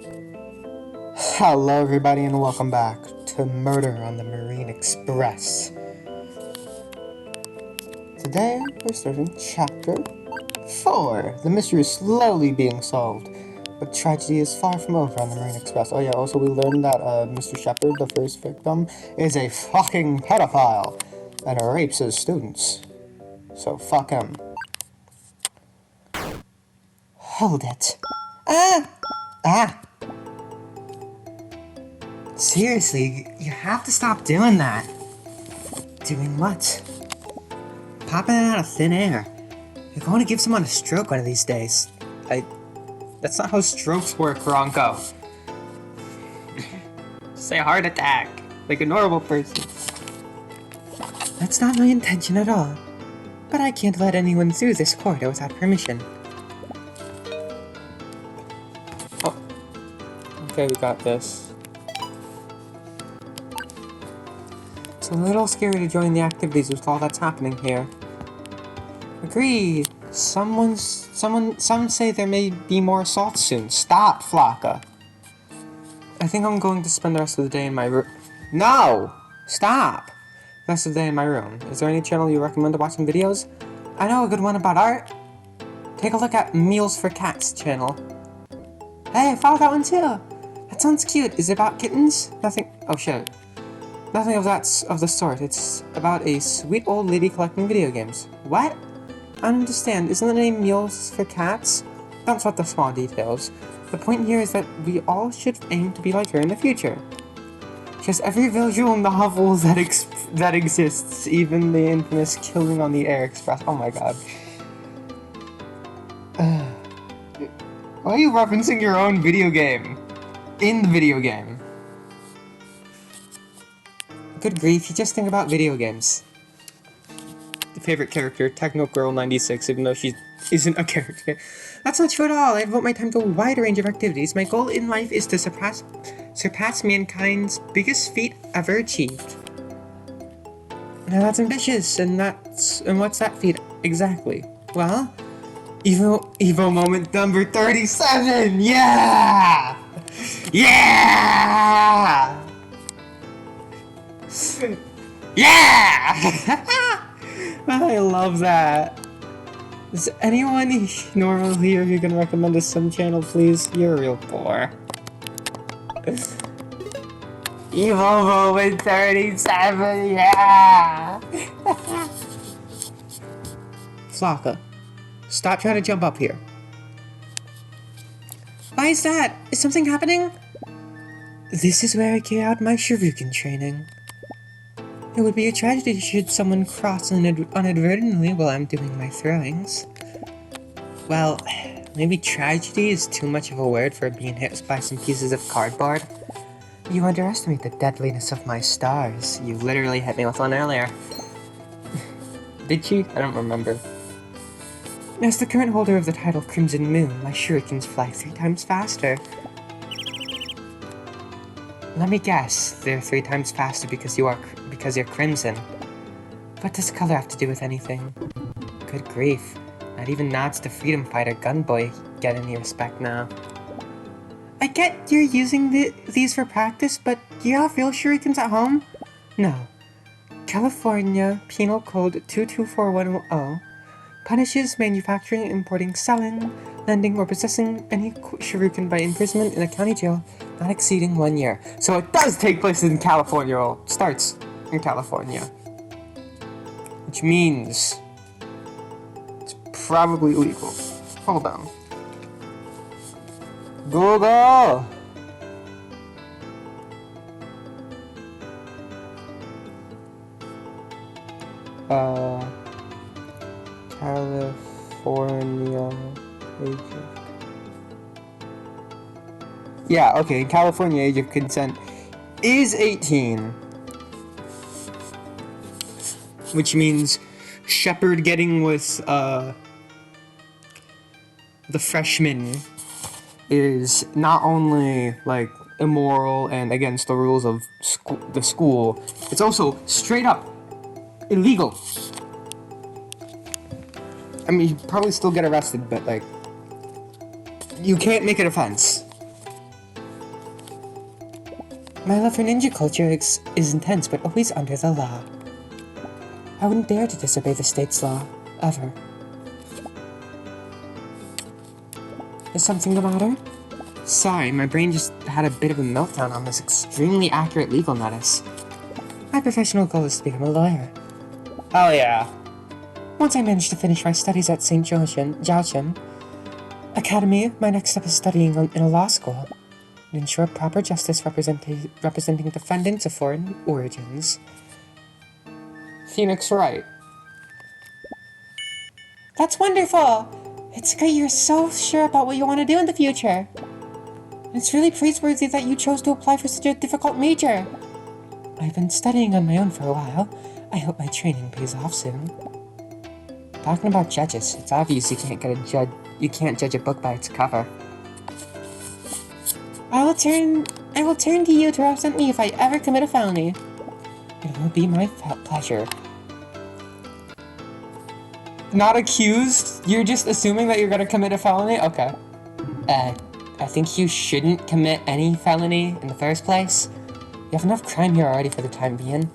Hello everybody and welcome back to Murder on the Marine Express. Today we're starting chapter 4. The mystery is slowly being solved, but tragedy is far from over on the Marine Express. Oh yeah, also we learned that Mr. Shepard, the first victim, is a fucking pedophile and rapes his students. So fuck him. Hold it. Ah! Seriously, you have to stop doing that. Doing what? Popping it out of thin air. You're going to give someone a stroke one of these days. That's not how strokes work, Ronco. Say heart attack, like a normal person. That's not my intention at all. But I can't let anyone through this corridor without permission. Oh. Okay, we got this. It's a little scary to join the activities with all that's happening here. Agreed. Some say there may be more assaults soon. Stop, Flocka. I think I'm going to spend the rest of the day in my room. No! Stop! The rest of the day in my room. Is there any channel you recommend to watch some videos? I know a good one about art. Take a look at Meals for Cats channel. Hey, I followed that one too. That sounds cute. Is it about kittens? Nothing. Oh shit. Nothing of the sort. It's about a sweet old lady collecting video games. What? I don't understand. Isn't the name Meals for Cats? Don't sweat the small details. The point here is that we all should aim to be like her in the future. She has every visual novel that exists, even the infamous Killing on the Air Express. Oh my god. Why are you referencing your own video game? In the video game. Good grief, you just think about video games. The favorite character, Techno Girl 96, even though she isn't a character. That's not true at all. I devote my time to a wide range of activities. My goal in life is to surpass mankind's biggest feat ever achieved. Now that's ambitious, and what's that feat exactly? Well, Evo moment number 37! Yeah! Yeah! Yeah! I love that. Is anyone normal here who can recommend us some channel, please? You're real poor. Evo moment 37, yeah! Flocka, stop trying to jump up here. Why is that? Is something happening? This is where I carry out my Shuriken training. It would be a tragedy should someone cross inadvertently while I'm doing my throwings. Well, maybe tragedy is too much of a word for being hit by some pieces of cardboard. You underestimate the deadliness of my stars. You literally hit me with one earlier. Did you? I don't remember. As the current holder of the title Crimson Moon, my shurikens fly 3 times faster. Let me guess, they're 3 times faster because you're crimson. What does color have to do with anything? Good grief. Not even nods to freedom fighter Gunboy get any respect now. I get you're using these for practice, but do you have real shurikens at home? No. California Penal Code 22410 punishes manufacturing, importing, selling, lending, or possessing any shuriken by imprisonment in a county jail not exceeding 1 year. So it does take place in California, or starts in California. Which means it's probably legal. Hold on. Google! California age of... Yeah, okay, California age of consent is 18. Which means Shepard getting with, the freshman is not only, like, immoral and against the rules of the school, it's also straight up illegal. I mean, you probably still get arrested, but, like, you can't make it offense. My love for ninja culture is intense, but always under the law. I wouldn't dare to disobey the state's law, ever. Is something the matter? Sorry, my brain just had a bit of a meltdown on this extremely accurate legal notice. My professional goal is to become a lawyer. Oh yeah. Once I manage to finish my studies at St. Joachim Academy, my next step is studying in a law school and ensure proper justice representing defendants of foreign origins. Phoenix Wright. That's wonderful! It's great you're so sure about what you want to do in the future. It's really praiseworthy that you chose to apply for such a difficult major. I've been studying on my own for a while. I hope my training pays off soon. Talking about judges, it's obvious you can't judge a book by its cover. I will turn to you to represent me if I ever commit a felony. It will be my pleasure. Not accused? You're just assuming that you're gonna commit a felony? Okay. I think you shouldn't commit any felony in the first place. You have enough crime here already for the time being.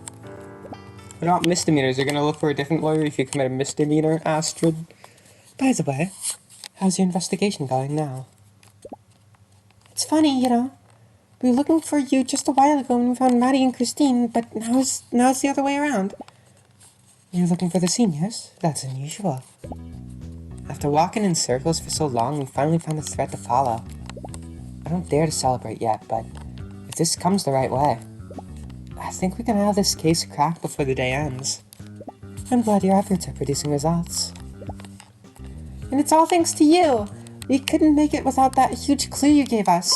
What about misdemeanors? You're gonna look for a different lawyer if you commit a misdemeanor, Astrid? By the way, how's your investigation going now? It's funny, you know. We were looking for you just a while ago when we found Maddie and Christine, but now it's the other way around. You're looking for the seniors? That's unusual. After walking in circles for so long, we finally found a thread to follow. I don't dare to celebrate yet, but if this comes the right way, I think we can have this case cracked before the day ends. I'm glad your efforts are producing results. And it's all thanks to you! We couldn't make it without that huge clue you gave us.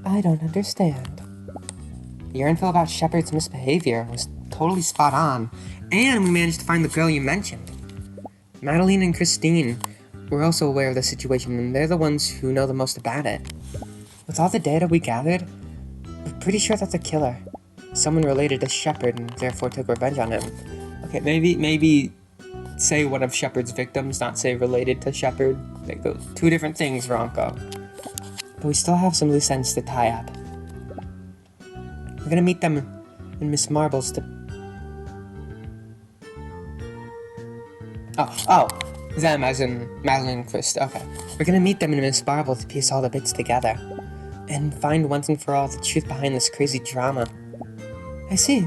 I don't understand. Your info about Shepard's misbehavior was totally spot on, and we managed to find the girl you mentioned. Madeline and Christine were also aware of the situation, and they're the ones who know the most about it. With all the data we gathered, we're pretty sure that's a killer. Someone related to Shepard and therefore took revenge on him. Okay, maybe say one of Shepard's victims, not say related to Shepard. Like those two different things, Ronco. But we still have some loose ends to tie up. We're gonna meet them in Miss Marble's them as in Madeline and Chris. Okay. We're gonna meet them in Miss Marble to piece all the bits together. And find once and for all the truth behind this crazy drama. I see.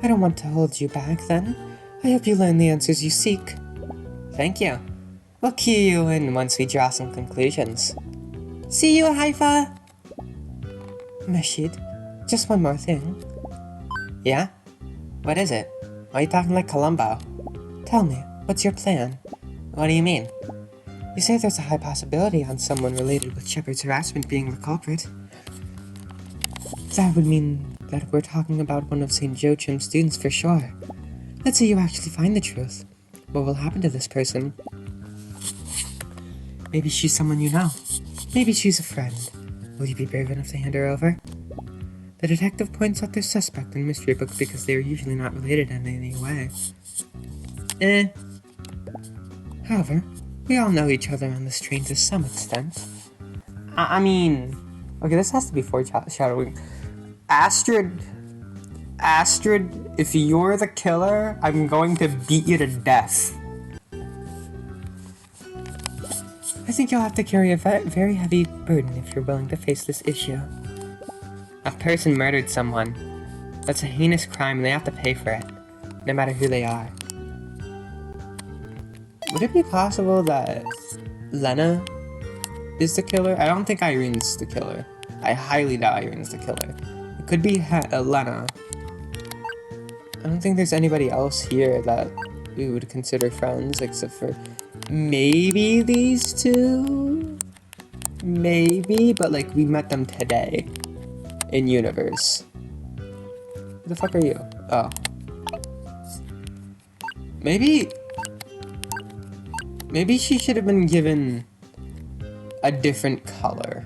I don't want to hold you back, then. I hope you learn the answers you seek. Thank you. We'll key you in once we draw some conclusions. See you, Haifa! Rashid, just one more thing. Yeah? What is it? Why are you talking like Columbo? Tell me, what's your plan? What do you mean? You say there's a high possibility on someone related with Shepard's harassment being the culprit. That would mean that we're talking about one of St. Joachim's students for sure. Let's say you actually find the truth. What will happen to this person? Maybe she's someone you know. Maybe she's a friend. Will you be brave enough to hand her over? The detective points out their suspect in mystery books because they are usually not related in any way. However, we all know each other on this train to some extent. I mean... Okay, this has to be foreshadowing. Astrid, if you're the killer, I'm going to beat you to death. I think you'll have to carry a very heavy burden if you're willing to face this issue. A person murdered someone. That's a heinous crime and they have to pay for it, no matter who they are. Would it be possible that Lena is the killer? I don't think Irene's the killer. I highly doubt Irene's the killer. It could be Lena. I don't think there's anybody else here that we would consider friends, except for maybe these two? Maybe, but like we met them today in universe. Who the fuck are you? Oh. Maybe she should have been given a different color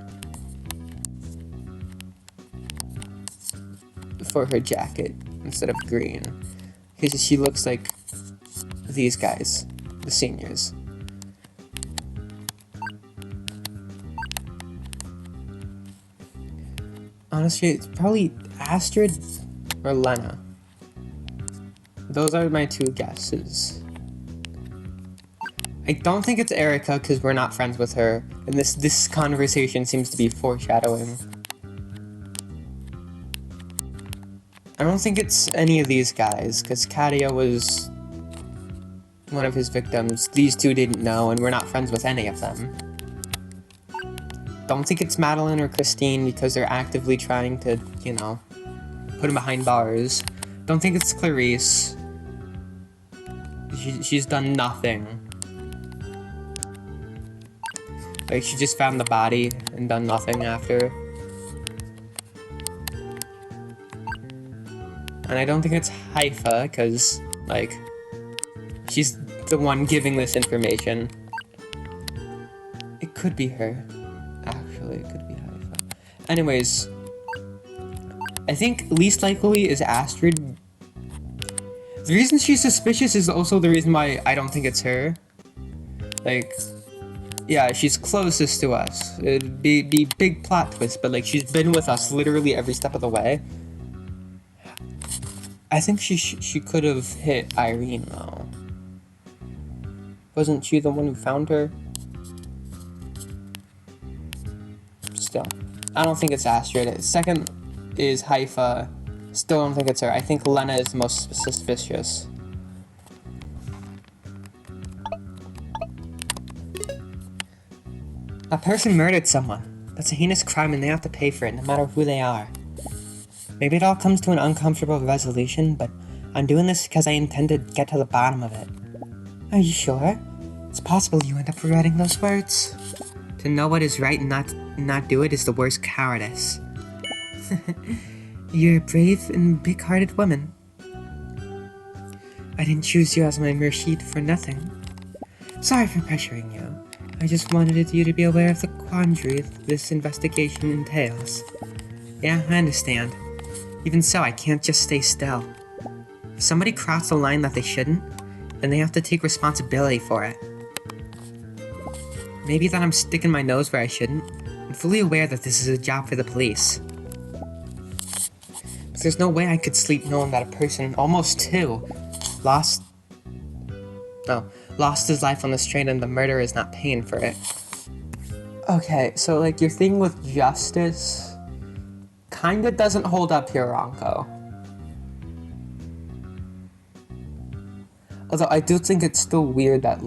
for her jacket instead of green. Because she looks like these guys, the seniors. Honestly, it's probably Astrid or Lena. Those are my two guesses. I don't think it's Erica because we're not friends with her, and this conversation seems to be foreshadowing. I don't think it's any of these guys because Katia was one of his victims. These two didn't know, and we're not friends with any of them. Don't think it's Madeline or Christine because they're actively trying to, you know, put him behind bars. Don't think it's Clarice. She's done nothing. Like, she just found the body and done nothing after. And I don't think it's Haifa, because, like, she's the one giving this information. It could be her. Actually, it could be Haifa. Anyways, I think least likely is Astrid. The reason she's suspicious is also the reason why I don't think it's her. Like, yeah, she's closest to us. It'd be big plot twist, but like she's been with us literally every step of the way. I think she could have hit Irene though. Wasn't she the one who found her? Still, I don't think it's Astrid. Second is Haifa. Still don't think it's her. I think Lena is the most suspicious. A person murdered someone. That's a heinous crime and they have to pay for it, no matter who they are. Maybe it all comes to an uncomfortable resolution, but I'm doing this because I intend to get to the bottom of it. Are you sure? It's possible you end up regretting those words. To know what is right and not do it is the worst cowardice. You're a brave and big-hearted woman. I didn't choose you as my Murshid for nothing. Sorry for pressuring you. I just wanted you to be aware of the quandary this investigation entails. Yeah, I understand. Even so, I can't just stay still. If somebody crossed a line that they shouldn't, then they have to take responsibility for it. Maybe that I'm sticking my nose where I shouldn't. I'm fully aware that this is a job for the police. But there's no way I could sleep knowing that a person, almost two, lost his life on this train and the murderer is not paying for it. Okay, so like your thing with justice kinda doesn't hold up here, Ronco. Although I do think it's still weird that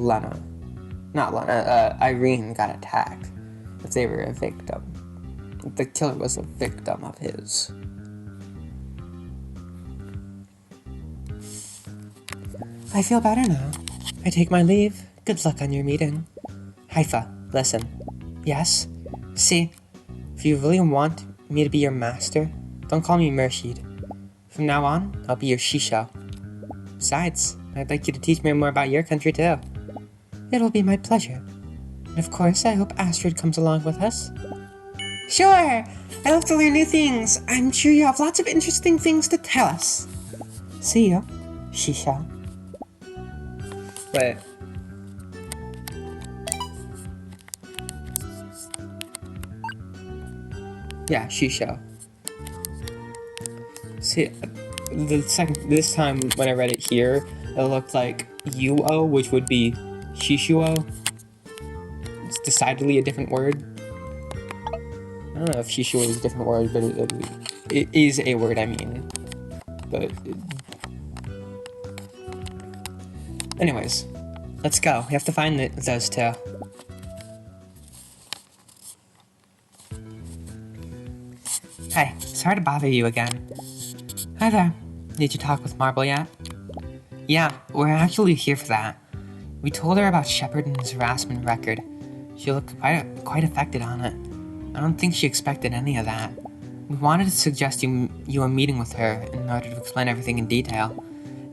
Irene got attacked. If they were a victim. The killer was a victim of his. I feel better now. I take my leave. Good luck on your meeting. Haifa, listen. Yes? See, if you really want me to be your master, don't call me Murshid. From now on, I'll be your Shisho. Besides, I'd like you to teach me more about your country too. It'll be my pleasure. And of course, I hope Astrid comes along with us. Sure! I love to learn new things. I'm sure you have lots of interesting things to tell us. See you, Shisho. Wait. Yeah, Shisho. See, this time when I read it here, it looked like Yuo, which would be Shishuo. It's decidedly a different word. I don't know if Shishuo is a different word, but it is a word, I mean. But anyways, let's go. We have to find those two. Hey, sorry to bother you again. Hi there. Did you talk with Marble yet? Yeah, we're actually here for that. We told her about Shepard and his harassment record. She looked quite affected on it. I don't think she expected any of that. We wanted to suggest you a meeting with her in order to explain everything in detail.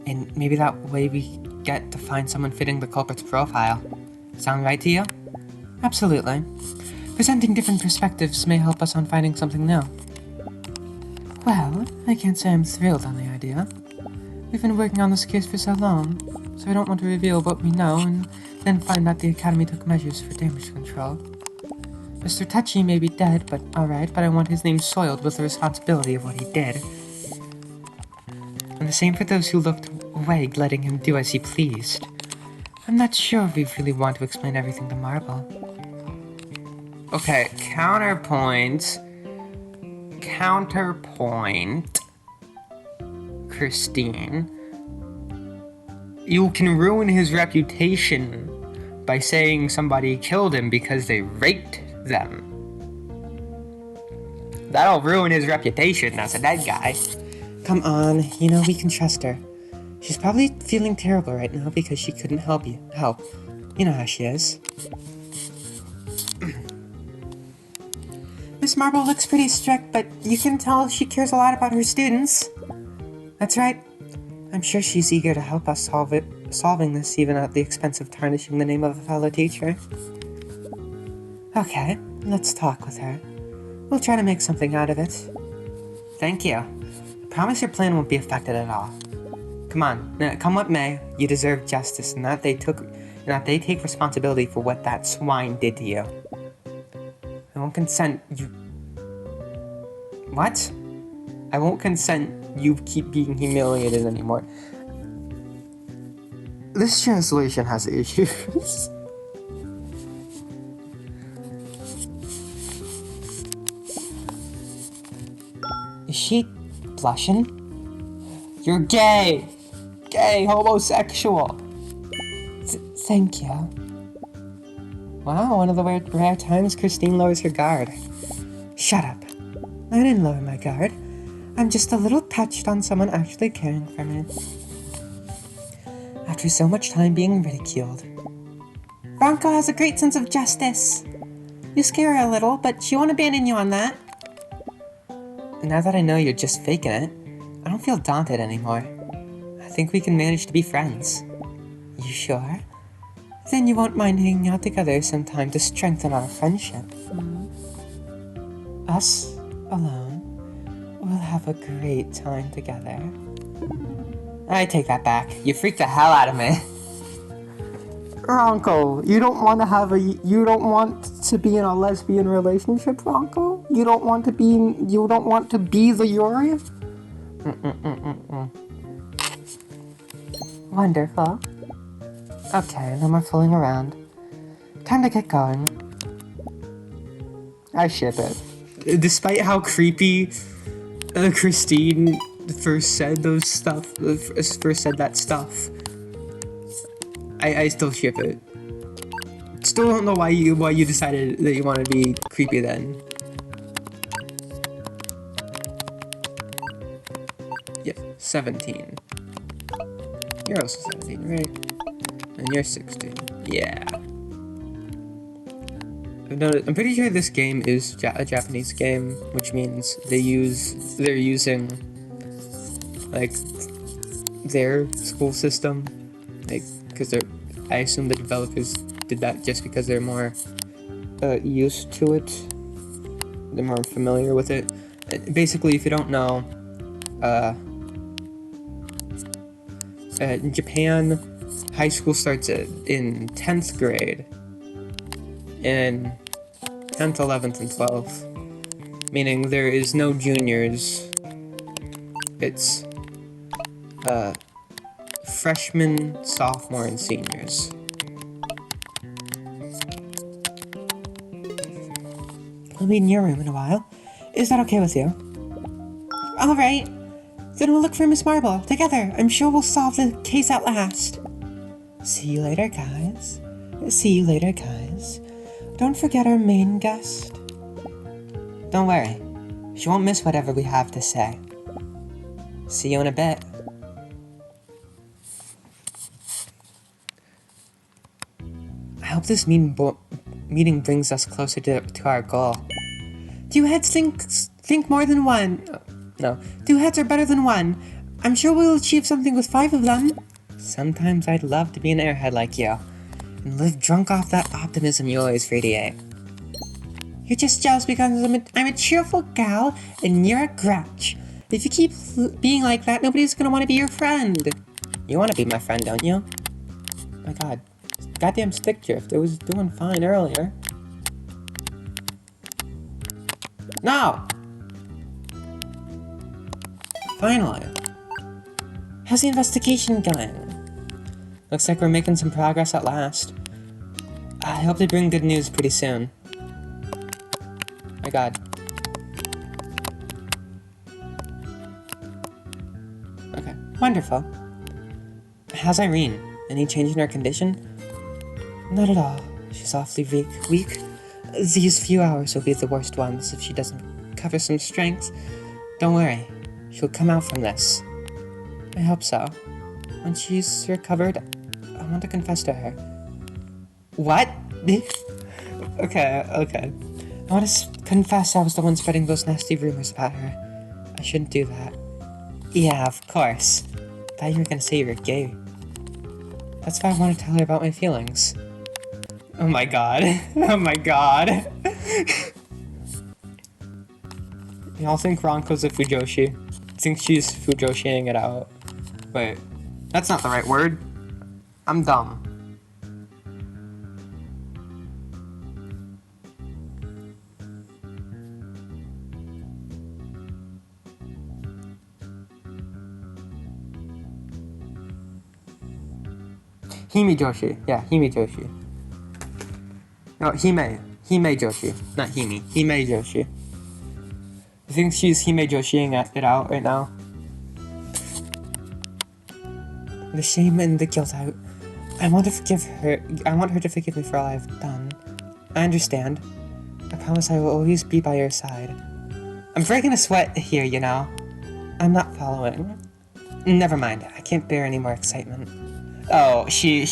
And maybe that way we get to find someone fitting the culprit's profile. Sound right to you? Absolutely. Presenting different perspectives may help us on finding something new. Well, I can't say I'm thrilled on the idea. We've been working on this case for so long, so I don't want to reveal what we know and then find that the Academy took measures for damage control. Mr. Touchy may be dead, but alright, but I want his name soiled with the responsibility of what he did. And the same for those who looked away, letting him do as he pleased. I'm not sure if we really want to explain everything to Marble. Okay, counterpoint. Christine. You can ruin his reputation by saying somebody killed him because they raped them. That'll ruin his reputation as a dead guy. Come on, you know we can trust her. She's probably feeling terrible right now because she couldn't help. You know how she is. Miss Marble looks pretty strict, but you can tell she cares a lot about her students. That's right. I'm sure she's eager to help us solving this, even at the expense of tarnishing the name of a fellow teacher. Okay, let's talk with her. We'll try to make something out of it. Thank you. I promise your plan won't be affected at all. Come on, come what may, you deserve justice, and that they take responsibility for what that swine did to you. I won't consent What? I won't consent you keep being humiliated anymore. This translation has issues. Is she blushing? You're gay! Gay, homosexual! Thank you. Wow, one of the rare times Christine lowers her guard. Shut up. I didn't lower my guard. I'm just a little touched on someone actually caring for me. After so much time being ridiculed. Ronco has a great sense of justice. You scare her a little, but she won't abandon you on that. Now that I know you're just faking it, I don't feel daunted anymore. I think we can manage to be friends. You sure? Then you won't mind hanging out together sometime to strengthen our friendship. Us alone, we'll have a great time together. I take that back. You freaked the hell out of me. Ronco, you don't want to be in a lesbian relationship, Ronco? You don't want to be the Yuri? Wonderful. Okay, no more fooling around. Time to get going. I ship it. Despite how creepy Christine first said that stuff, I still ship it. Still don't know why you decided that you want to be creepy then. Yep, 17. You're also 17, right? And you're 16. Yeah. I'm pretty sure this game is a Japanese game, which means they're using like their school system, like because I assume the developers did that just because they're more used to it. They're more familiar with it. Basically, if you don't know, in Japan, high school starts in 10th grade. In 10th, 11th, and 12th, meaning there is no juniors. It's freshmen, sophomore, and seniors. I'll be in your room in a while. Is that okay with you? Alright. Then we'll look for Miss Marble together. I'm sure we'll solve the case at last. See you later, guys. Don't forget our main guest. Don't worry. She won't miss whatever we have to say. See you in a bit. I hope this meeting brings us closer to our goal. Do heads think more than one? No. 2 heads are better than 1. I'm sure we'll achieve something with 5 of them. Sometimes I'd love to be an airhead like you. And live drunk off that optimism you always radiate. You're just jealous because I'm a cheerful gal and you're a grouch. If you keep being like that, nobody's gonna want to be your friend. You want to be my friend, don't you? My god. Goddamn stick drift. It was doing fine earlier. No! Finally. How's the investigation going? Looks like we're making some progress at last. I hope they bring good news pretty soon. My god. Okay, wonderful. How's Irene? Any change in her condition? Not at all. She's awfully weak. These few hours will be the worst ones if she doesn't cover some strength. Don't worry. She'll come out from this. I hope so. When she's recovered, I want to confess to her. What? Okay. I want to confess I was the one spreading those nasty rumors about her. I shouldn't do that. Yeah, of course. Thought you were gonna say you were gay. That's why I want to tell her about my feelings. Oh my god. Oh my god. Y'all think Ranko's a Fujoshi? Think she's Fujoshiing it out. Wait, that's not the right word. I'm dumb. Hime Joshi. Yeah, Hime Joshi. No, Hime. Hime Joshi. Not Hime. Hime Joshi. I think she's Hime Joshiing it out right now. The shame and the guilt, I want to forgive her. I want her to forgive me for all I've done. I understand. I promise I will always be by your side. I'm breaking a sweat here, you know. I'm not following. Never mind. I can't bear any more excitement. Oh, she,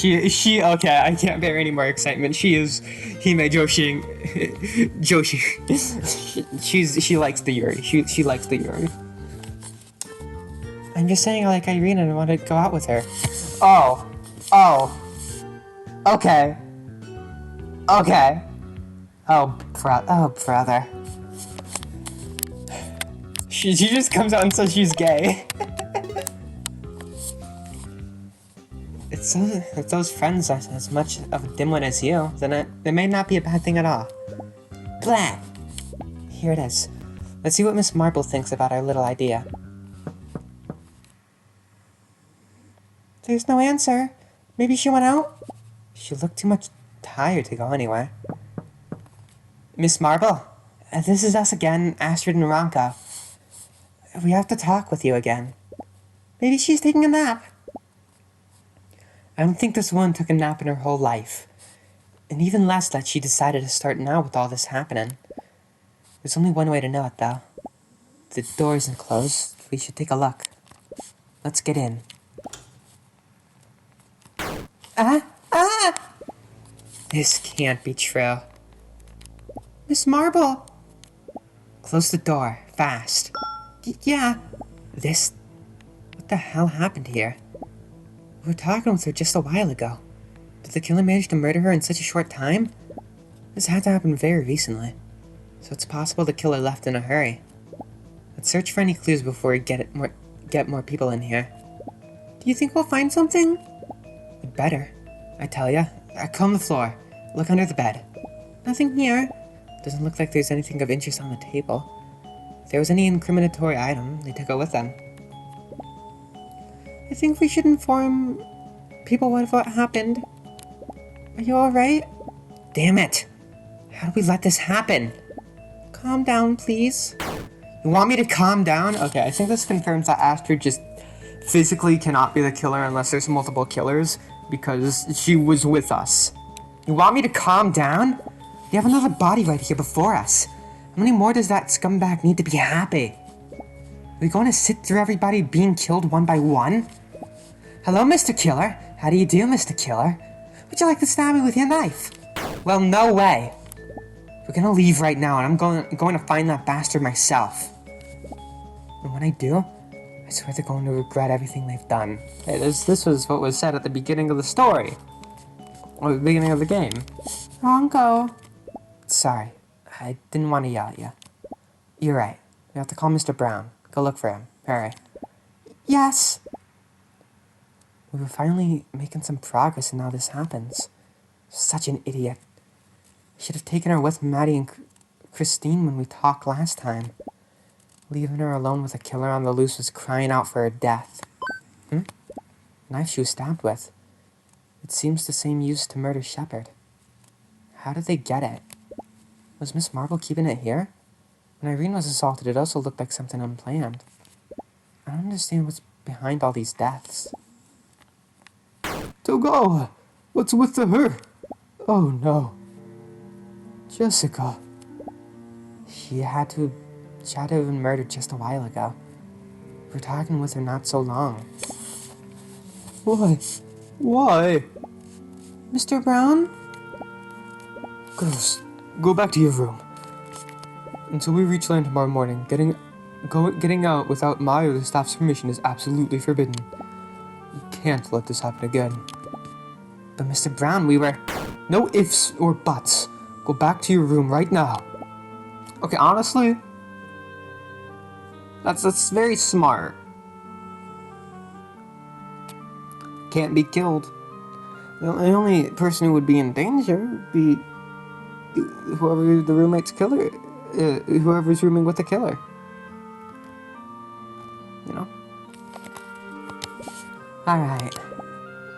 okay, I can't bear any more excitement. She is Hime Joshi. She likes the Yuri. She likes the Yuri. I'm just saying I like Irene and I want to go out with her. Oh. Okay. Oh, brother. She just comes out and says she's gay. If those friends are as much of a dimwit as you, then it may not be a bad thing at all. Blah! Here it is. Let's see what Miss Marble thinks about our little idea. There's no answer. Maybe she went out? She looked too much tired to go anyway. Miss Marble, this is us again, Astrid and Ranko. We have to talk with you again. Maybe she's taking a nap. I don't think this woman took a nap in her whole life. And even less that she decided to start now with all this happening. There's only one way to know it, though. The door isn't closed. We should take a look. Let's get in. This can't be true. Miss Marble! Close the door, fast. Yeah. What the hell happened here? We were talking with her just a while ago. Did the killer manage to murder her in such a short time? This had to happen very recently. So it's possible the killer left in a hurry. Let's search for any clues before we get more people in here. Do you think we'll find something? We'd better. I tell ya. Comb the floor. Look under the bed. Nothing here. Doesn't look like there's anything of interest on the table. If there was any incriminatory item, they took it with them. I think we should inform people what happened. Are you alright? Damn it! How do we let this happen? Calm down, please. You want me to calm down? Okay, I think this confirms that Astrid just physically cannot be the killer unless there's multiple killers, because she was with us. You want me to calm down? We have another body right here before us. How many more does that scumbag need to be happy? Are we going to sit through everybody being killed one by one? Hello, Mr. Killer. How do you do, Mr. Killer? Would you like to stab me with your knife? Well, no way. We're gonna leave right now, and I'm going to find that bastard myself. And when I do, I swear they're going to regret everything they've done. Hey, this was what was said at the beginning of the story. Or the beginning of the game. Ranko. Sorry. I didn't want to yell at you. You're right. We have to call Mr. Brown. Go look for him. Hurry. Yes. We were finally making some progress and now this happens. Such an idiot. Should have taken her with Maddie and Christine when we talked last time. Leaving her alone with a killer on the loose was crying out for her death. Knife she was stabbed with. It seems the same used to murder Shepard. How did they get it? Was Miss Marple keeping it here? When Irene was assaulted, it also looked like something unplanned. I don't understand what's behind all these deaths. Togo! What's with her? Oh no. Jessica. She had to have been murdered just a while ago. We were talking with her not so long. Why? Why? Mr. Brown? Girls, go back to your room. Until we reach land tomorrow morning, getting out without my or the staff's permission is absolutely forbidden. We can't let this happen again. But Mr. Brown, we were... No ifs or buts. Go back to your room right now. Okay, honestly, that's very smart. Can't be killed. The only person who would be in danger would be whoever the roommate's killer, whoever's rooming with the killer. You know? Alright.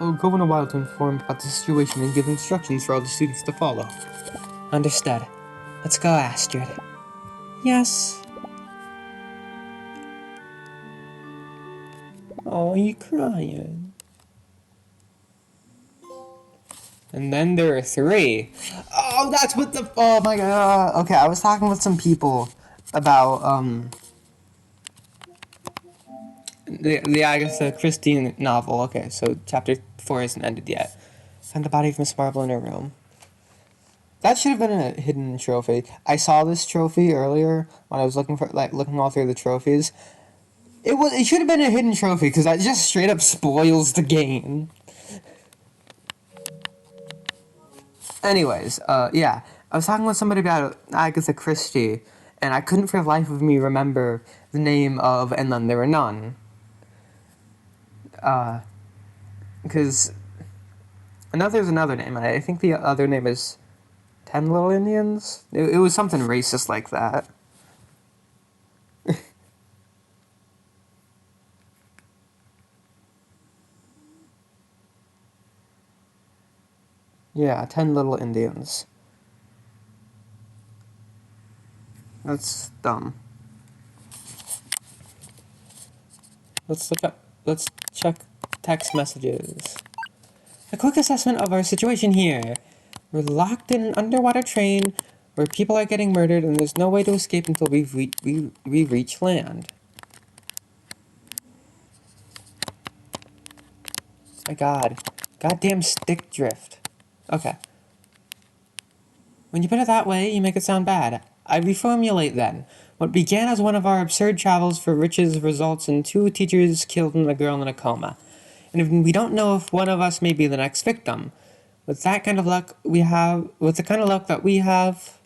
I'll go in a while to inform about the situation and give instructions for all the students to follow. Understood. Let's go, Astrid. Yes. Oh, you crying? And then there are 3. Oh, that's what the... Oh my god. Okay, I was talking with some people about, the Agatha Christie novel. Okay, so chapter 4 isn't ended yet. Find the body of Miss Marple in her room. That should have been a hidden trophy. I saw this trophy earlier when I was looking all through the trophies. It should have been a hidden trophy because that just straight up spoils the game. Anyways, yeah. I was talking with somebody about Agatha Christie, and I couldn't for the life of me remember the name of And Then There Were None. Because there's another name, and I think the other name is 10 Little Indians? It was something racist like that. Yeah, 10 Little Indians. That's dumb. Let's check text messages. A quick assessment of our situation here. We're locked in an underwater train where people are getting murdered and there's no way to escape until we reach land. My god. Goddamn stick drift. Okay. When you put it that way, you make it sound bad. I reformulate then. What began as one of our absurd travels for riches results in 2 teachers killed and a girl in a coma. And we don't know if one of us may be the next victim. With the kind of luck that we have,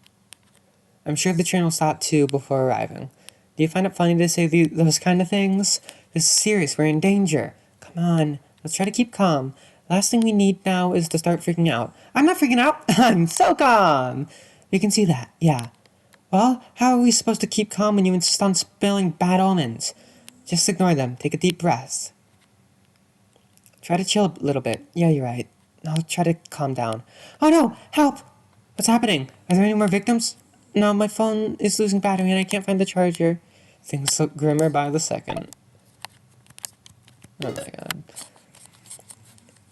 I'm sure the train will stop too before arriving. Do you find it funny to say those kind of things? This is serious, we're in danger. Come on, let's try to keep calm. Last thing we need now is to start freaking out. I'm not freaking out, I'm so calm! You can see that, yeah. Well, how are we supposed to keep calm when you insist on spilling bad omens? Just ignore them, take a deep breath. Try to chill a little bit. Yeah, you're right. I'll try to calm down. Oh no! Help! What's happening? Are there any more victims? No, my phone is losing battery and I can't find the charger. Things look grimmer by the second. Oh my god.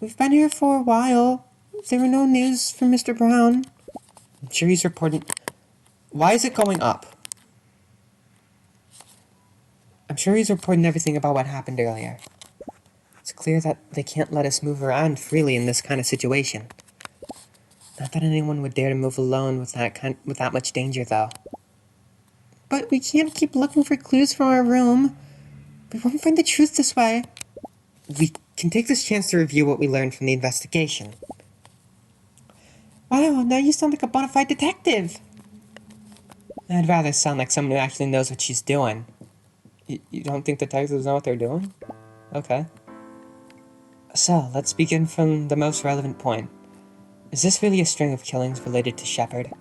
We've been here for a while. There were no news from Mr. Brown. I'm sure he's reporting... Why is it going up? I'm sure he's reporting everything about what happened earlier. It's clear that they can't let us move around freely in this kind of situation. Not that anyone would dare to move alone with that much danger, though. But we can't keep looking for clues from our room. We won't find the truth this way. We can take this chance to review what we learned from the investigation. Wow, now you sound like a bona fide detective. I'd rather sound like someone who actually knows what she's doing. You don't think detectives know what they're doing? Okay. So, let's begin from the most relevant point. Is this really a string of killings related to Shepard?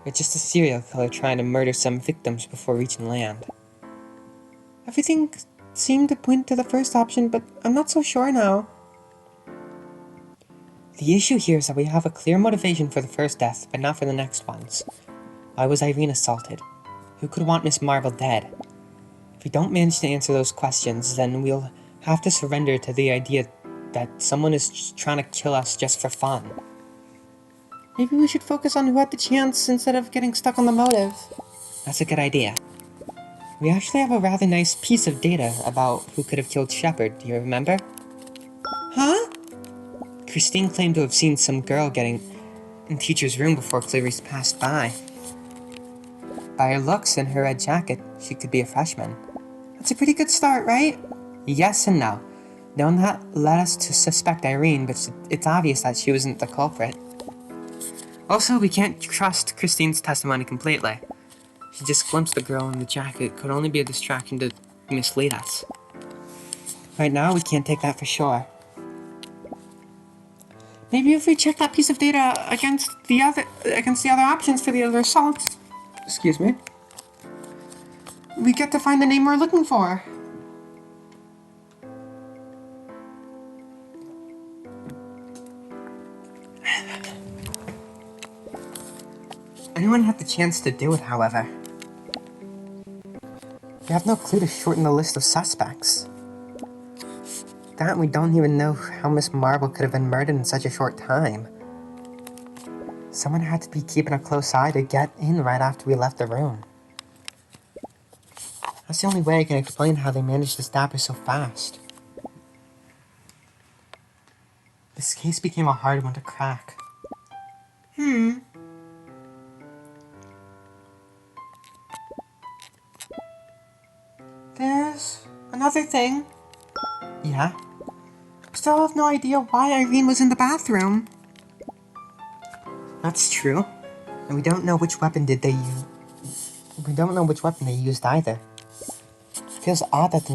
or just a serial killer trying to murder some victims before reaching land. Everything seemed to point to the first option, but I'm not so sure now. The issue here is that we have a clear motivation for the first death, but not for the next ones. Why was Irene assaulted? Who could want Miss Marble dead? If we don't manage to answer those questions, then we'll have to surrender to the idea that someone is trying to kill us just for fun. Maybe we should focus on who had the chance instead of getting stuck on the motive. That's a good idea. We actually have a rather nice piece of data about who could have killed Shepard, do you remember? Huh? Christine claimed to have seen some girl getting in teacher's room before Clarice passed by. By her looks and her red jacket, she could be a freshman. That's a pretty good start, right? Yes and no. Knowing that led us to suspect Irene, but it's obvious that she wasn't the culprit. Also, we can't trust Christine's testimony completely. She just glimpsed the girl in the jacket could only be a distraction to mislead us. Right now, we can't take that for sure. Maybe if we check that piece of data against the other options for the other assaults, excuse me, we get to find the name we're looking for. Anyone had the chance to do it, however. We have no clue to shorten the list of suspects. That we don't even know how Miss Marble could have been murdered in such a short time. Someone had to be keeping a close eye to get in right after we left the room. That's the only way I can explain how they managed to stab her so fast. This case became a hard one to crack. There's another thing. Yeah? Still have no idea why Irene was in the bathroom. That's true. And we don't know which weapon they used either. It feels odd that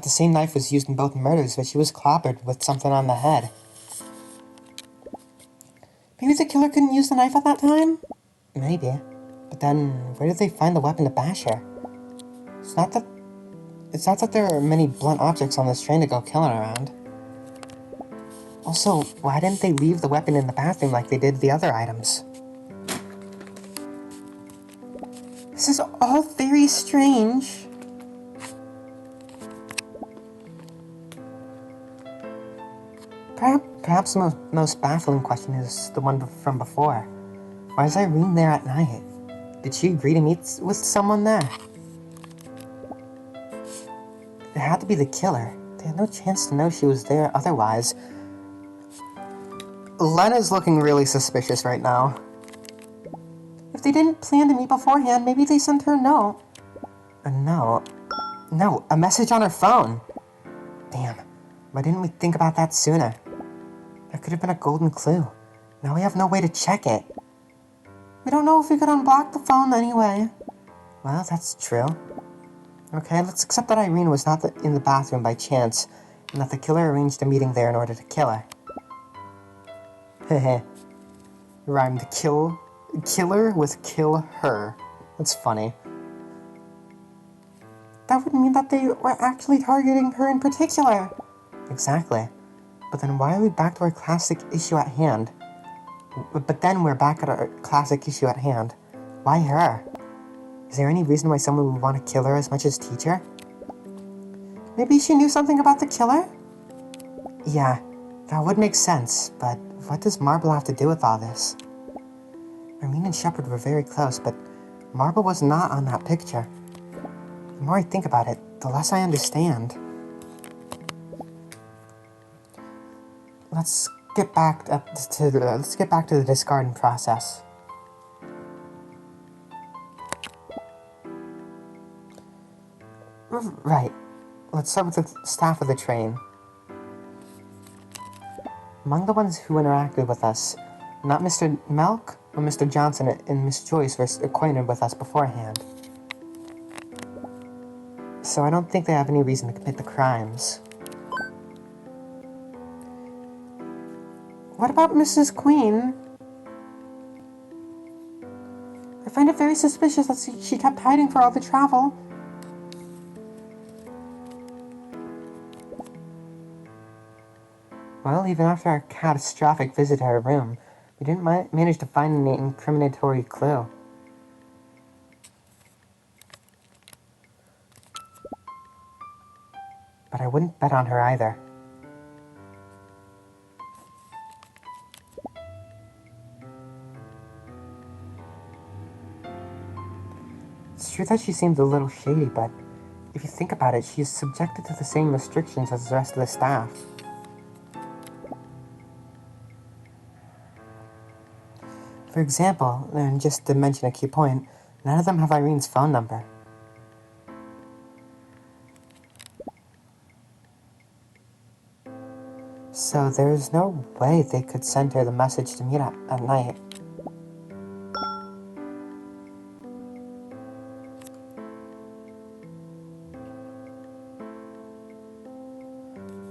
the same knife was used in both murders, but she was clobbered with something on the head. Maybe the killer couldn't use the knife at that time? Maybe. But then, where did they find the weapon to bash her? It's not that there are many blunt objects on this train to go killing around. Also, why didn't they leave the weapon in the bathroom like they did the other items? This is all very strange. Perhaps the most baffling question is the one from before. Why is Irene there at night? Did she agree to meet with someone there? It had to be the killer. They had no chance to know she was there otherwise. Lena's looking really suspicious right now. If they didn't plan to meet beforehand, maybe they sent her a note. A note? No, a message on her phone. Damn, why didn't we think about that sooner? That could have been a golden clue. Now we have no way to check it. We don't know if we could unblock the phone anyway. Well, that's true. Okay, let's accept that Irene was not in the bathroom by chance, and that the killer arranged a meeting there in order to kill her. Heh. Rhymed killer with kill her. That's funny. That would mean that they were actually targeting her in particular. Exactly. But then why are we back to our classic issue at hand? We're back at our classic issue at hand. Why her? Is there any reason why someone would want to kill her as much as teacher? Maybe she knew something about the killer? Yeah, that would make sense, but what does Marble have to do with all this? Irene and Shepard were very close, but Marble was not on that picture. The more I think about it, the less I understand. Let's get back to the discarding process. Right. Let's start with the staff of the train. Among the ones who interacted with us, not Mr. Melk or Mr. Johnson and Miss Joyce were acquainted with us beforehand. So I don't think they have any reason to commit the crimes. What about Mrs. Queen? find it very suspicious that she kept hiding for all the travel. Well, even after our catastrophic visit to her room, we didn't manage to find an incriminatory clue. But I wouldn't bet on her either. It's true that she seems a little shady, but if you think about it, she is subjected to the same restrictions as the rest of the staff. For example, and just to mention a key point, none of them have Irene's phone number. So there's no way they could send her the message to meet at night.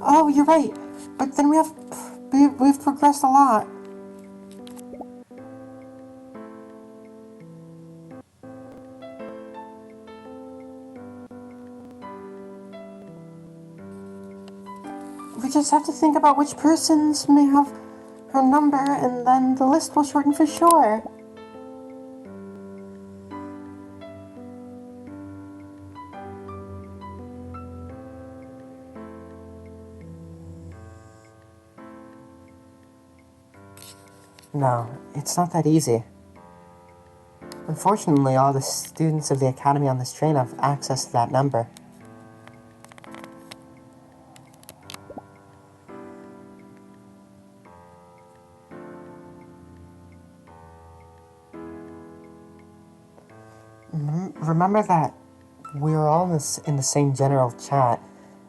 Oh, you're right. But then we've progressed a lot. We just have to think about which persons may have her number, and then the list will shorten for sure. No, it's not that easy. Unfortunately, all the students of the academy on this train have access to that number. Remember that we are all in the same general chat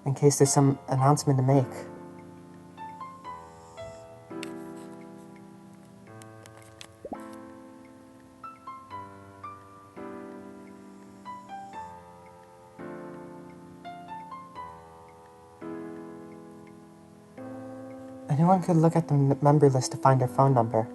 in case there's some announcement to make. Anyone could look at the member list to find her phone number.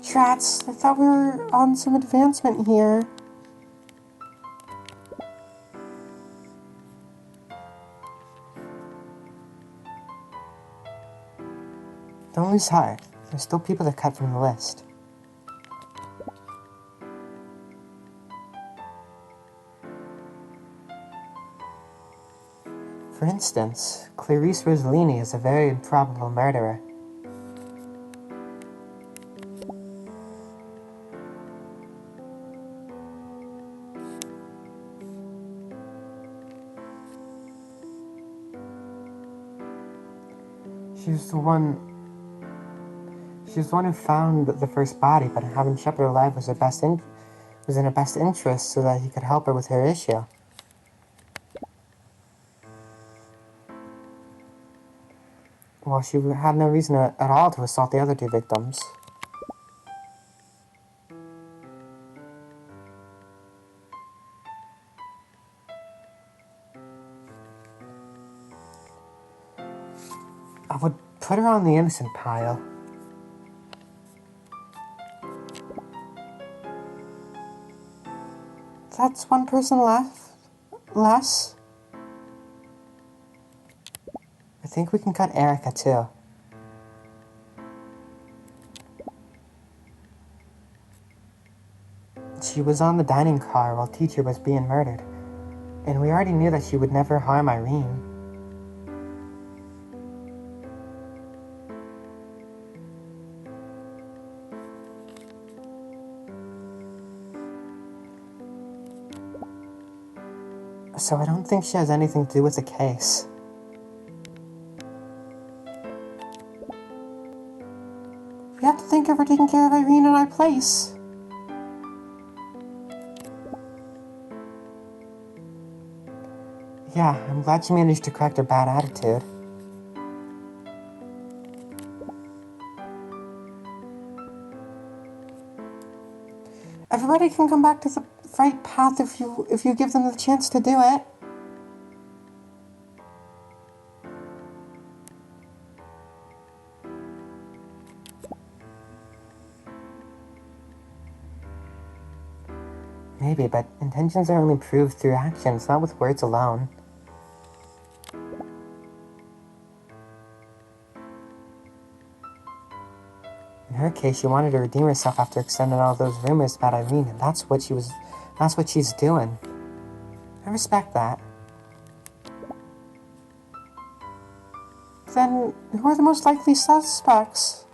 Trats, I thought we were on some advancement here. Don't lose heart. There's still people to cut from the list. For instance, Clarice Rossellini is a very improbable murderer. She was the one who found the first body, but having Shepard alive was in her best interest so that he could help her with her issue. Well, she had no reason at all to assault the other two victims. I would put her on the innocent pile. That's one person less. I think we can cut Erica too. She was on the dining car while Teacher was being murdered, and we already knew that she would never harm Irene. So I don't think she has anything to do with the case. We have to think of her taking care of Irene in our place. Yeah, I'm glad she managed to correct her bad attitude. Everybody can come back to the right path if you give them the chance to do it. Maybe, but intentions are only proved through actions, not with words alone. In her case, she wanted to redeem herself after extending all those rumors about Irene, and that's what she's doing. I respect that. Then, who are the most likely suspects?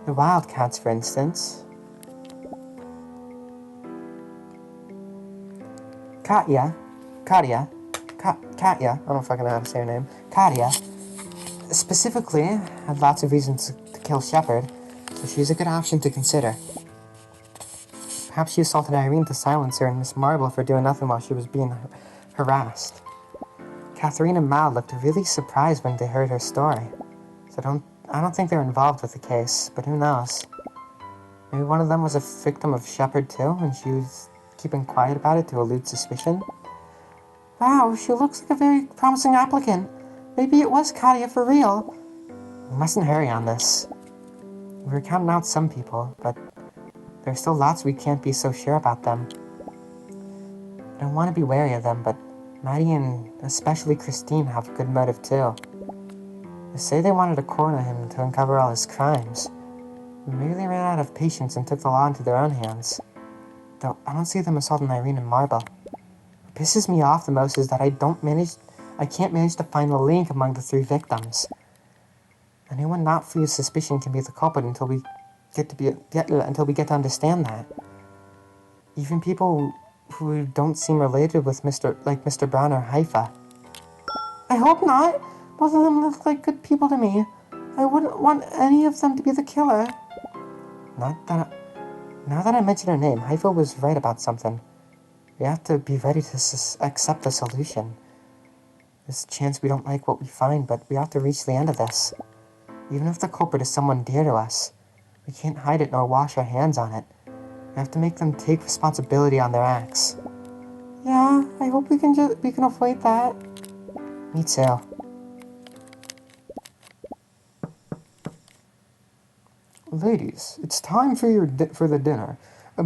The Wildcats, for instance. Katya, I don't fucking know how to say her name. Katya, specifically, had lots of reasons to kill Shepard, so she's a good option to consider. Perhaps she assaulted Irene to silence her and Miss Marble for doing nothing while she was being harassed. Catherine and Mal looked really surprised when they heard her story, so I don't think they're involved with the case, but who knows? Maybe one of them was a victim of Shepard too, and she was keeping quiet about it to elude suspicion. Wow, she looks like a very promising applicant. Maybe it was Katya for real. We mustn't hurry on this. We're counting out some people, but there's still lots we can't be so sure about them. I don't want to be wary of them, but Maddie and especially Christine have good motive too. They say they wanted to corner him to uncover all his crimes. Maybe they ran out of patience and took the law into their own hands. Though I don't see them assaulting Irene and Marble. What pisses me off the most is that I can't manage to find the link among the three victims. Anyone not free of suspicion can be the culprit until we get to understand that. Even people who don't seem related with Mr. Brown or Haifa. I hope not. Both of them look like good people to me. I wouldn't want any of them to be the killer. Now that I mention her name, Haifa was right about something. We have to be ready to accept the solution. There's a chance we don't like what we find, but we have to reach the end of this. Even if the culprit is someone dear to us, we can't hide it nor wash our hands on it. We have to make them take responsibility on their acts. Yeah, I hope we can avoid that. Me too. Ladies, it's time for the dinner.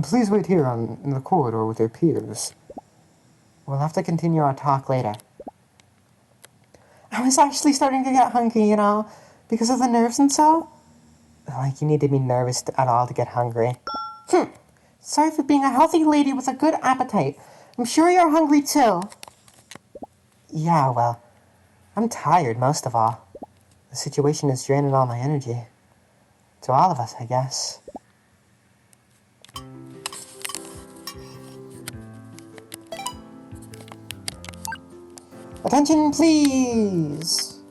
Please wait here in the corridor with your peers. We'll have to continue our talk later. I was actually starting to get hungry, because of the nerves and so. Like you need to be nervous at all to get hungry. Sorry for being a healthy lady with a good appetite. I'm sure you're hungry too. Yeah, well, I'm tired most of all. The situation is draining all my energy. To all of us, I guess. Attention, please!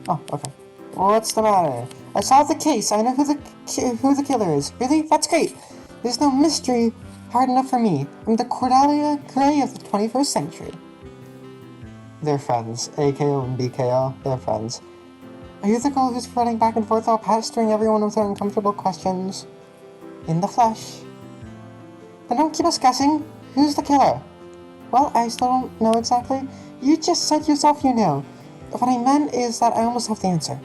Oh, okay. What's the matter? I solved the case. I know who the killer is. Really? That's great. There's no mystery hard enough for me. I'm the Cordelia Gray of the 21st century. They're friends. AKO and BKO. They're friends. Are you the girl who's running back and forth while pestering everyone with her uncomfortable questions? In the flesh. Then don't keep us guessing. Who's the killer? Well, I still don't know exactly. You just said yourself you know. What I meant is that I almost have the answer.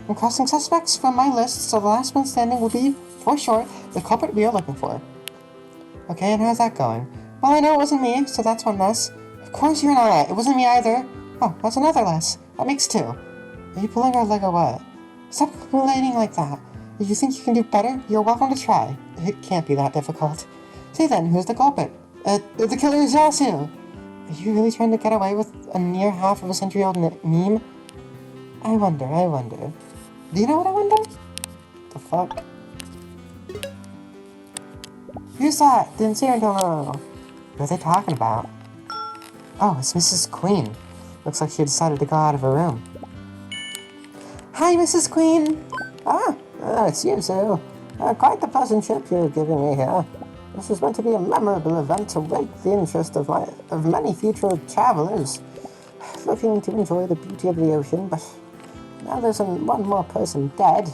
I'm crossing suspects from my list, so the last one standing will be, for sure, the culprit we are looking for. Okay, and how's that going? Well, I know it wasn't me, so that's one less. Of course you're not. It wasn't me either. Oh, that's another less. That makes two. Are you pulling our leg or what? Stop relating like that. If you think you can do better, you're welcome to try. It can't be that difficult. Say then, who's the culprit? The killer is Yasu. Are you really trying to get away with a near half of a century-old meme? I wonder. Do you know what I wonder? The fuck? Who's that? Didn't see her until now. What are they talking about? Oh, it's Mrs. Queen. Looks like she decided to go out of her room. Hi, Mrs. Queen! It's you, Sue. Quite the pleasant trip you're giving me here. This is meant to be a memorable event to wake the interest of many future travelers. looking to enjoy the beauty of the ocean, but now there's one more person dead.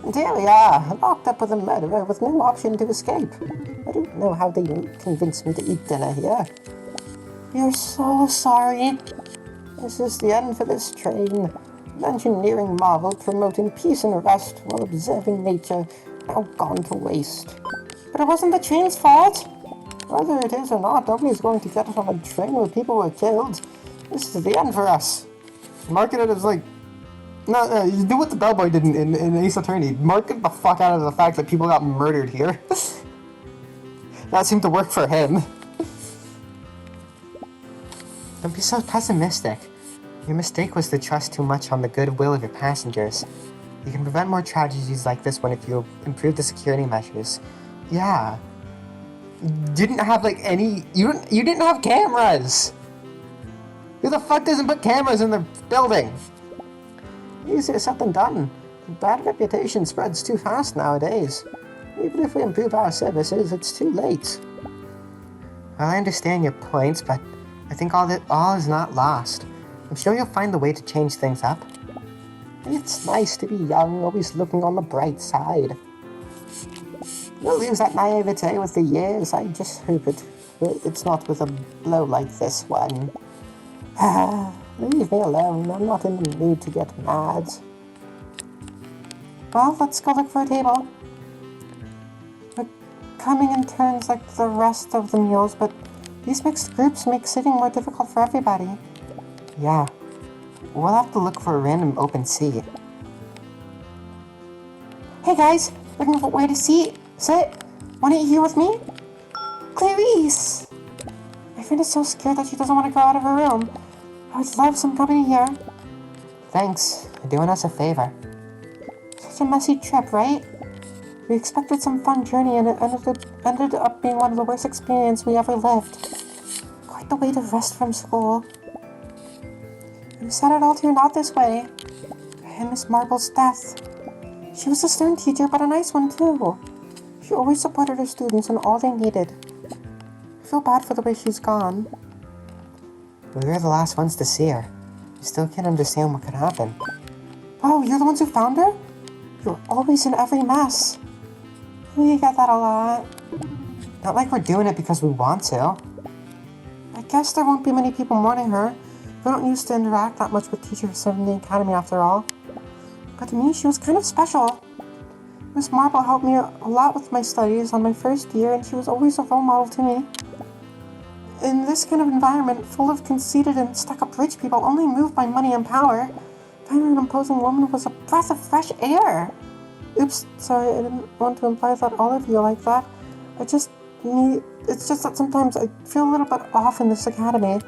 And here we are, locked up with a murderer with no option to escape. I don't know how they convinced me to eat dinner here. We're so sorry. This is the end for this train. An engineering marvel promoting peace and rest while observing nature, now gone to waste. But it wasn't the train's fault. Whether it is or not, nobody's going to get us on a train where people were killed. This is the end for us. Market it as like... No, you do what the bellboy did in Ace Attorney. Market the fuck out of the fact that people got murdered here. That seemed to work for him. Don't be so pessimistic. Your mistake was to trust too much on the goodwill of your passengers. You can prevent more tragedies like this one if you improve the security measures. Yeah. You didn't have like any... You didn't have cameras! Who the fuck doesn't put cameras in their building? Easier said than done. Bad reputation spreads too fast nowadays. Even if we improve our services, it's too late. Well, I understand your points, but I think all is not lost. I'm sure you'll find the way to change things up. It's nice to be young, always looking on the bright side. You'll lose that naivete with the years. I just hope it's not with a blow like this one. Leave me alone. I'm not in the mood to get mad. Well, let's go look for a table. We're coming in turns like the rest of the meals, but these mixed groups make sitting more difficult for everybody. Yeah. We'll have to look for a random open seat. Hey guys, looking for where to sit? Want to eat here with me? Clarice! My friend is so scared that she doesn't want to go out of her room. I would love some company here. Thanks. You're doing us a favor. Such a messy trip, right? We expected some fun journey and it ended up being one of the worst experiences we ever lived. Quite the way to rest from school. I'm sad it all turned out this way. And Miss Marble's death. She was a stern teacher, but a nice one too. She always supported her students in all they needed. I feel bad for the way she's gone. We were the last ones to see her. We still can't understand what could happen. Oh, you're the ones who found her? You're always in every mess. We get that a lot. Not like we're doing it because we want to. I guess there won't be many people mourning her. We don't used to interact that much with teachers from the academy after all. But to me, she was kind of special. Miss Marble helped me a lot with my studies on my first year, and she was always a role model to me. In this kind of environment, full of conceited and stuck-up rich people only moved by money and power, finding an imposing woman was a breath of fresh air. Oops, sorry, I didn't want to imply that all of you are like that. It's just that sometimes I feel a little bit off in this academy.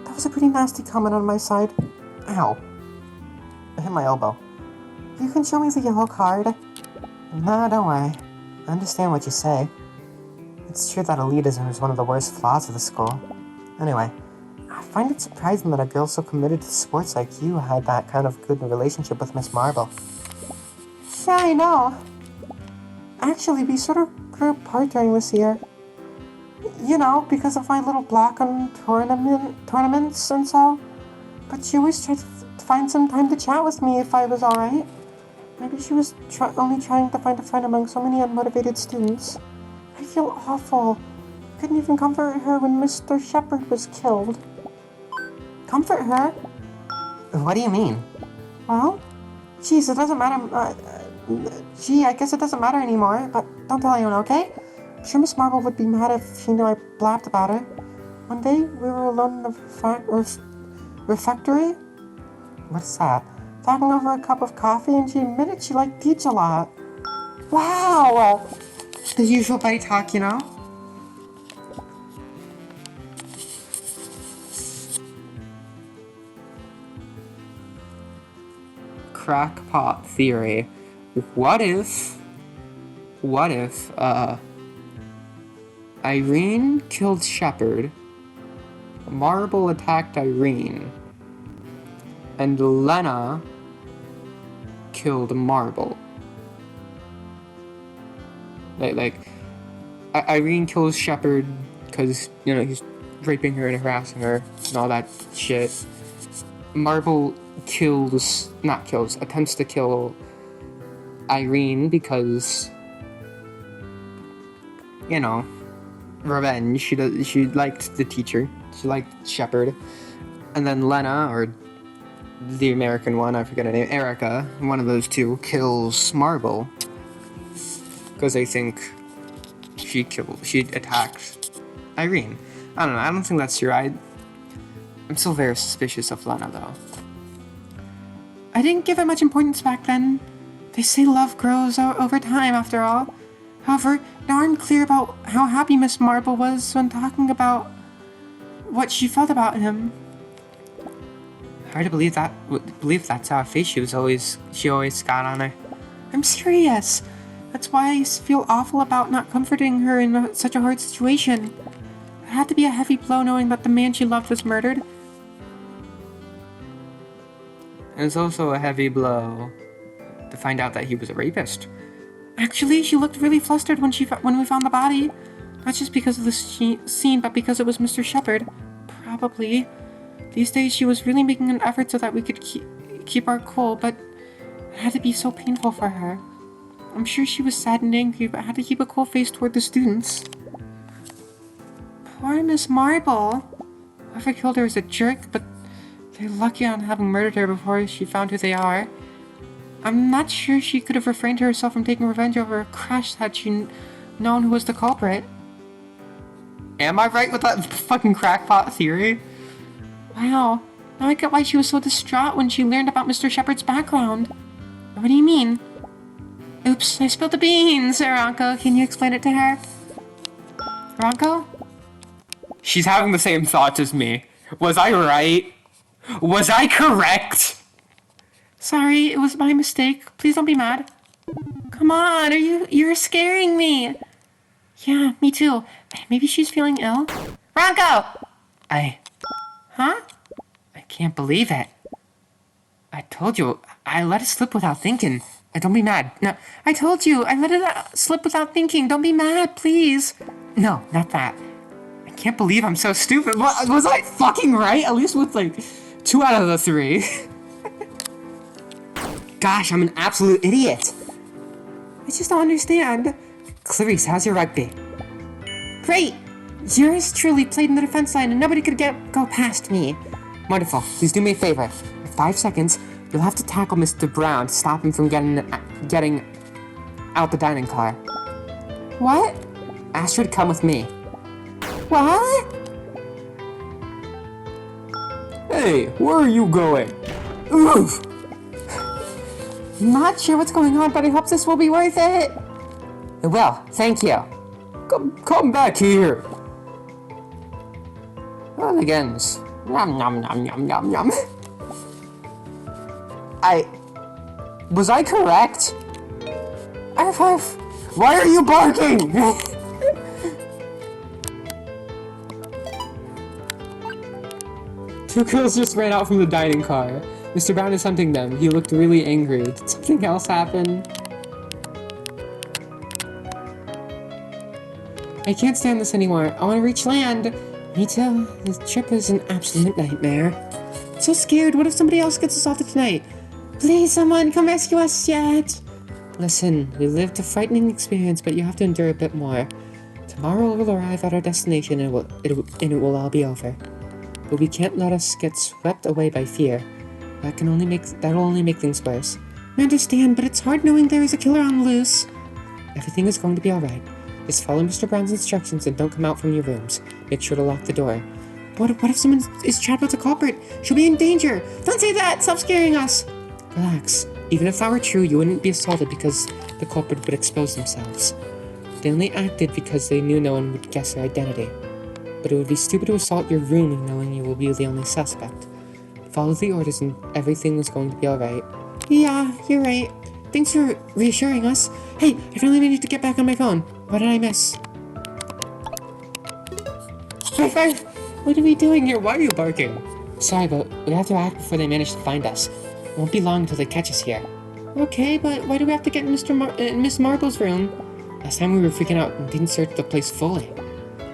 That was a pretty nasty comment on my side. Ow. I hit my elbow. You can show me the yellow card. No, don't worry. I understand what you say. It's true that elitism is one of the worst flaws of the school. Anyway, I find it surprising that a girl so committed to sports like you had that kind of good relationship with Miss Marble. Yeah, I know. Actually, we sort of grew apart during this year. You know, because of my little block on tournaments and so. But she always tried to find some time to chat with me if I was alright. Maybe she was only trying to find a friend among so many unmotivated students. I feel awful. Couldn't even comfort her when Mr. Shepard was killed. Comfort her? What do you mean? Well, geez, it doesn't matter. I guess it doesn't matter anymore, but don't tell anyone, okay? I'm sure Miss Marble would be mad if she knew I blabbed about her. One day, we were alone in the refectory. What's that? Talking over a cup of coffee, and she admitted she liked peach a lot. Wow! The usual buddy talk, you know? Crackpot theory. What if, Irene killed Shepard, Marble attacked Irene, and Lena killed Marble? Like Irene kills Shepard because, you know, he's raping her and harassing her and all that shit. Marble attempts to kill Irene because, you know, revenge. She liked the teacher. She liked Shepard. And then Lena, or the American one, I forget her name, Erica, one of those two, kills Marble. Because they think she attacked Irene. I don't know, I don't think that's true. I'm still very suspicious of Lena, though. I didn't give it much importance back then. They say love grows over time, after all. However, now I'm clear about how happy Miss Marble was when talking about what she felt about him. Hard to believe that's how face she always got on her. I'm serious. That's why I feel awful about not comforting her in such a hard situation. It had to be a heavy blow knowing that the man she loved was murdered. And it's also a heavy blow to find out that he was a rapist. Actually, she looked really flustered when we found the body. Not just because of the scene, but because it was Mr. Shepard. Probably. These days, she was really making an effort so that we could keep our cool, but it had to be so painful for her. I'm sure she was sad and angry, but had to keep a cool face toward the students. Poor Miss Marble. Whoever killed her is a jerk, but they're lucky on having murdered her before she found who they are. I'm not sure she could have refrained herself from taking revenge over a crush had she known who was the culprit. Am I right with that fucking crackpot theory? Wow, now I get why she was so distraught when she learned about Mr. Shepard's background. What do you mean? Oops, I spilled the beans, Ranko. Can you explain it to her? Ranko? She's having the same thoughts as me. Was I right? Was I correct? Sorry, it was my mistake. Please don't be mad. Come on, you're scaring me. Yeah, me too. Maybe she's feeling ill. Ranko! Huh? I can't believe it. I told you, I let it slip without thinking. Don't be mad. No, I told you, I let it slip without thinking. Don't be mad, please. No, not that. I can't believe I'm so stupid. Was I fucking right? At least with, 2 out of the 3. Gosh, I'm an absolute idiot. I just don't understand. Clarice, how's your rugby? Great. Yours truly played in the defense line and nobody could go past me. Wonderful. Please do me a favor. For 5 seconds, you'll have to tackle Mr. Brown to stop him from getting out the dining car. What? Astrid, come with me. What? Hey, where are you going? Oof! Not sure what's going on, but I hope this will be worth it. It will. Thank you. Come back here. Hooligans. Nom nom nom nom nom nom. Was I correct? Arf arf. Why are you barking? Two girls just ran out from the dining car. Mr. Brown is hunting them. He looked really angry. Did something else happen? I can't stand this anymore. I want to reach land. Me too. This trip is an absolute nightmare. I'm so scared. What if somebody else gets assaulted tonight? Please, someone, come rescue us yet. Listen, we lived a frightening experience, but you have to endure a bit more. Tomorrow we'll arrive at our destination and it will all be over. But we can't let us get swept away by fear. That'll only make things worse. I understand, but it's hard knowing there is a killer on the loose. Everything is going to be alright. Just follow Mr. Brown's instructions and don't come out from your rooms. Make sure to lock the door. What if someone is trapped with the culprit? She'll be in danger! Don't say that! Stop scaring us! Relax. Even if that were true, you wouldn't be assaulted because the culprit would expose themselves. They only acted because they knew no one would guess their identity. But it would be stupid to assault your room knowing you will be the only suspect. Follow the orders and everything is going to be alright. Yeah, you're right. Thanks for reassuring us. Hey, I finally managed to get back on my phone. What did I miss? Hey, what are we doing here? Why are you barking? Sorry, but we have to act before they manage to find us. It won't be long until they catch us here. Okay, but why do we have to get in Miss Marble's room? Last time we were freaking out and didn't search the place fully.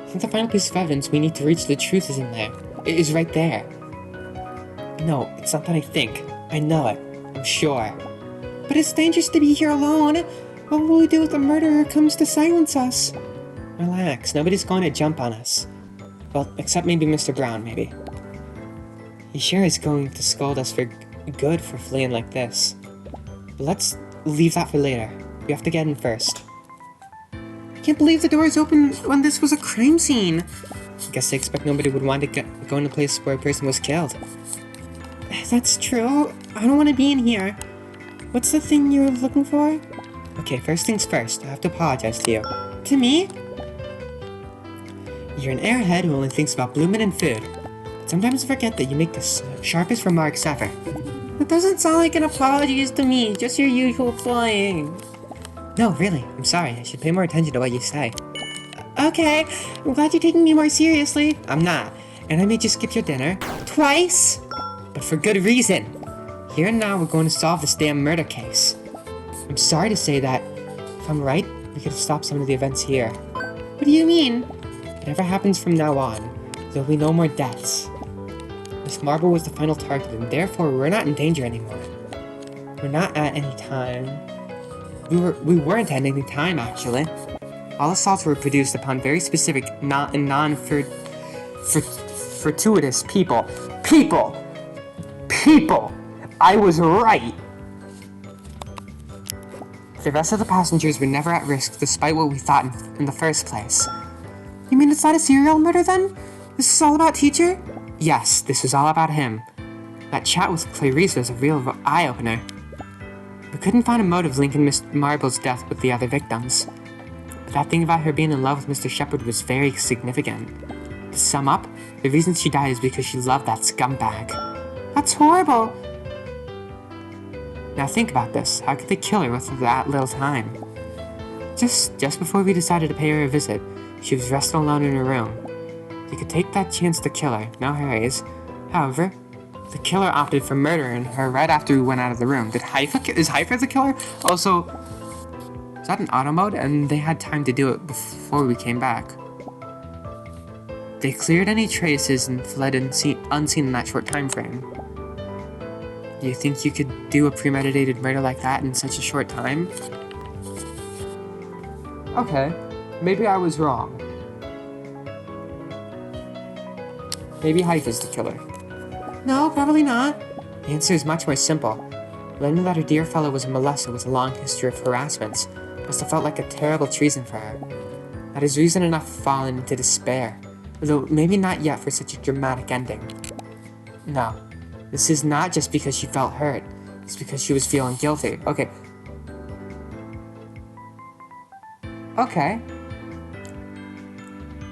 I think the final piece of evidence we need to reach the truth is in there. It is right there. No, it's not that I think. I know it. I'm sure. But it's dangerous to be here alone. What will we do if the murderer comes to silence us? Relax, nobody's going to jump on us. Well, except maybe Mr. Brown, maybe. He sure is going to scold us for good for fleeing like this. But let's leave that for later. We have to get in first. Can't believe the doors open when this was a crime scene. I guess they expect nobody would want to go in a place where a person was killed. That's true. I don't want to be in here. What's the thing you're looking for? Okay, first things first, I have to apologize to you. To me? You're an airhead who only thinks about blooming and food. But sometimes I forget that you make the sharpest remarks ever. That doesn't sound like an apology to me, just your usual flying. No, really, I'm sorry. I should pay more attention to what you say. Okay, I'm glad you're taking me more seriously. I'm not, and I made you skip your dinner. Twice? But for good reason. Here and now we're going to solve this damn murder case. I'm sorry to say that. If I'm right, we could have stopped some of the events here. What do you mean? Whatever happens from now on, there'll be no more deaths. Miss Marble was the final target, and therefore we're not in danger anymore. We're not at any time. We weren't at any time, actually. All assaults were produced upon very specific, fortuitous people. People! I was right! The rest of the passengers were never at risk, despite what we thought in the first place. You mean it's not a serial murder then? This is all about Teacher? Yes, this is all about him. That chat with Clarice was a real eye-opener. We couldn't find a motive linking Miss Marble's death with the other victims. But that thing about her being in love with Mr. Shepherd was very significant. To sum up, the reason she died is because she loved that scumbag. That's horrible. Now think about this. How could they kill her with that little time? Just before we decided to pay her a visit, she was resting alone in her room. You could take that chance to kill her, no hurries. However, the killer opted for murdering her right after we went out of the room. Is Haifa the killer? Also, is that an auto mode? And they had time to do it before we came back. They cleared any traces and fled unseen in that short time frame. Do you think you could do a premeditated murder like that in such a short time? Okay, maybe I was wrong. Maybe Haifa's the killer. No, probably not. The answer is much more simple. Learning that her dear fellow was a molester with a long history of harassments must have felt like a terrible treason for her. That is reason enough to fall into despair, though maybe not yet for such a dramatic ending. No, this is not just because she felt hurt. It's because she was feeling guilty. Okay.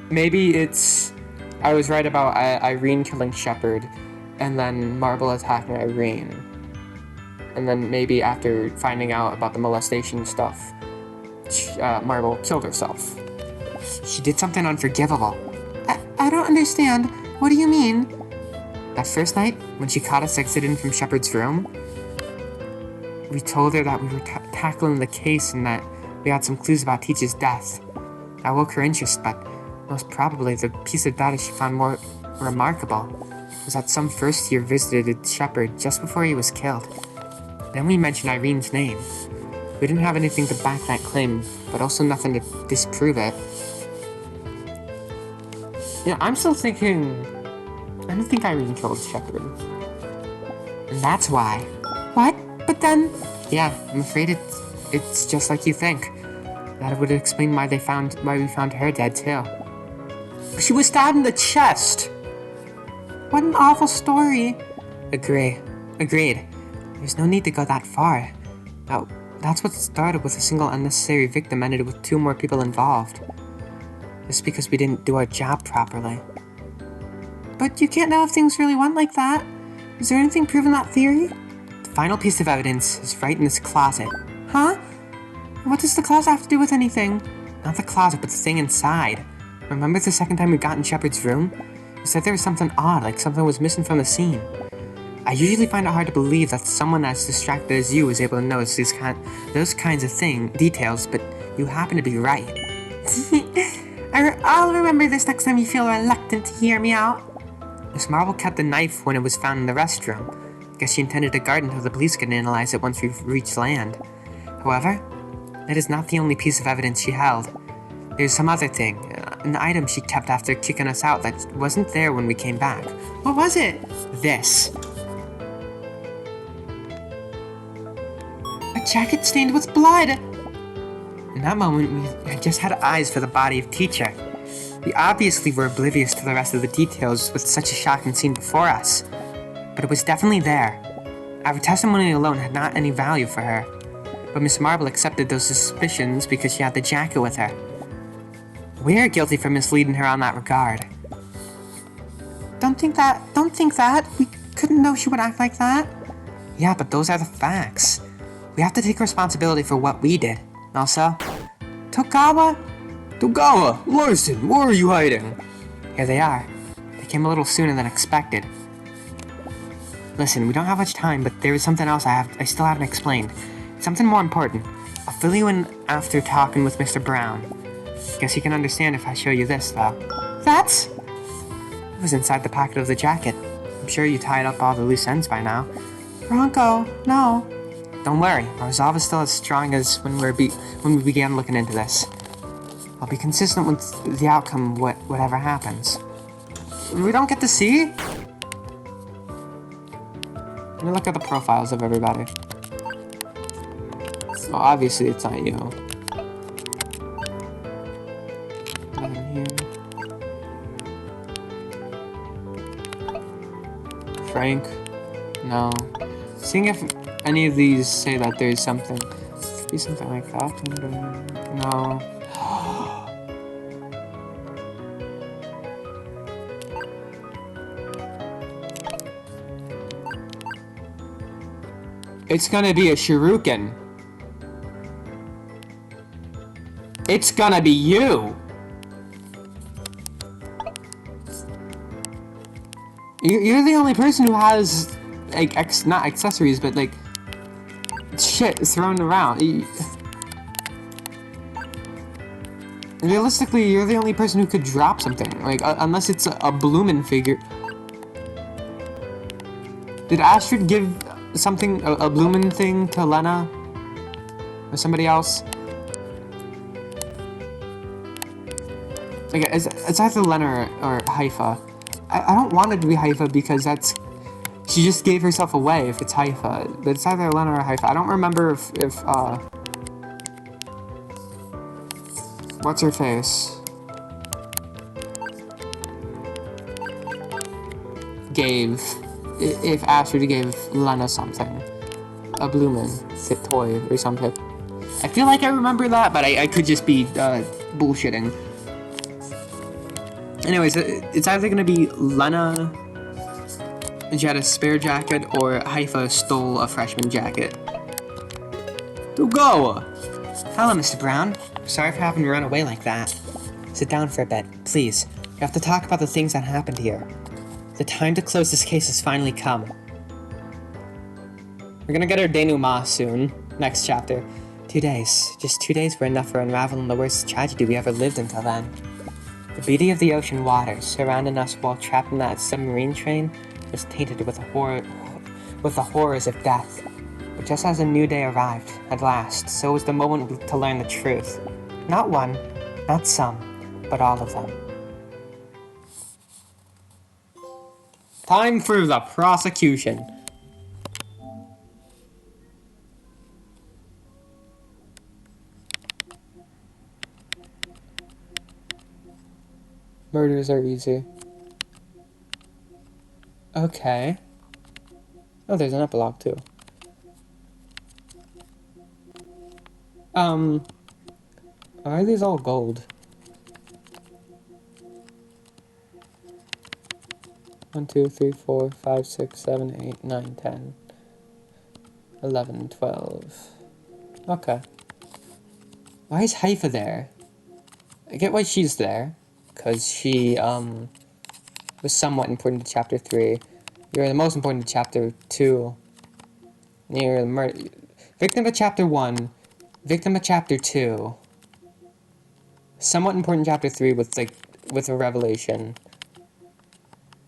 Maybe it's... I was right about Irene killing Shepherd, and then Marble attacking Irene. And then maybe after finding out about the molestation stuff, Marble killed herself. She did something unforgivable. I don't understand. What do you mean? That first night, when she caught us exiting from Shepherd's room, we told her that we were tackling the case and that we had some clues about Teach's death. That woke her interest, but most probably the piece of data she found more remarkable was that some first year visited Shepherd just before he was killed. Then we mentioned Irene's name. We didn't have anything to back that claim, but also nothing to disprove it. Yeah, I'm still thinking... I don't think Irene killed Shepherd. And that's why. What? But then... Yeah, I'm afraid it's just like you think. That would explain why we found her dead too. She was stabbed in the chest! What an awful story. Agreed. There's no need to go that far. That's what started with a single unnecessary victim ended with 2 more people involved. Just because we didn't do our job properly. But you can't know if things really went like that. Is there anything proving that theory? The final piece of evidence is right in this closet. Huh? What does the closet have to do with anything? Not the closet, but the thing inside. Remember the second time we got in Shepherd's room? You said there was something odd, like something was missing from the scene. I usually find it hard to believe that someone as distracted as you is able to notice those kinds of details, but you happen to be right. I'll remember this next time you feel reluctant to hear me out. Miss Marble kept the knife when it was found in the restroom. Guess she intended to guard until the police could analyze it once we've reached land. However, that is not the only piece of evidence she held. There's some other thing, an item she kept after kicking us out that wasn't there when we came back. What was it? This. A jacket stained with blood! In that moment, we had just had eyes for the body of Teacher. We obviously were oblivious to the rest of the details with such a shocking scene before us. But it was definitely there. Our testimony alone had not any value for her. But Miss Marble accepted those suspicions because she had the jacket with her. We're guilty for misleading her on that regard. Don't think that. We couldn't know she would act like that. Yeah, but those are the facts. We have to take responsibility for what we did. Also, Togawa? Togawa! Larson, where are you hiding? Here they are. They came a little sooner than expected. Listen, we don't have much time, but there is something else I still haven't explained. Something more important. I'll fill you in after talking with Mr. Brown. Guess you can understand if I show you this, though. That's... It was inside the pocket of the jacket. I'm sure you tied up all the loose ends by now. Bronco, no. Don't worry, our resolve is still as strong as when we began looking into this. I'll be consistent with the outcome, whatever happens. We don't get to see? Let me look at the profiles of everybody. Well, obviously it's not you. Nothing here. Frank? No. Seeing if any of these say that there's something. Could be something like that. No. It's gonna be a shuriken. It's gonna be you! You're the only person who has, like, not accessories, but, like, shit thrown around. Realistically, you're the only person who could drop something. Like, unless it's a Bloomin' figure. Did Astrid give something, a Bloomin' thing to Lena? Or somebody else? Like, it's either Lena or Haifa. I don't want it to be Haifa because she just gave herself away if it's Haifa. But it's either Lena or Haifa. I don't remember if what's her face? If Astrid gave Lena something. A Bloomin' fit toy or something. I feel like I remember that, but I could just be bullshitting. Anyways, it's either gonna be Lena and she had a spare jacket, or Haifa stole a freshman jacket. Togawa! Hello, Mr. Brown. Sorry for having to run away like that. Sit down for a bit, please. We have to talk about the things that happened here. The time to close this case has finally come. We're gonna get our denouement soon. Next chapter. 2 days. Just 2 days were enough for unraveling the worst tragedy we ever lived until then. The beauty of the ocean waters surrounding us while trapped in that submarine train was tainted with the horrors of death. But just as a new day arrived, at last, so was the moment to learn the truth. Not one, not some, but all of them. Time for the prosecution. Murders are easy. Okay. Oh, there's an epilogue too. Why are these all gold? 1, 2, 3, 4, 5, 6, 7, 8, 9, 10, 11, 12. Okay. Why is Haifa there? I get why she's there. Because she, was somewhat important to Chapter 3. You're the most important to Chapter 2. You're the victim of Chapter 1. Victim of Chapter 2. somewhat important chapter 3 with a revelation.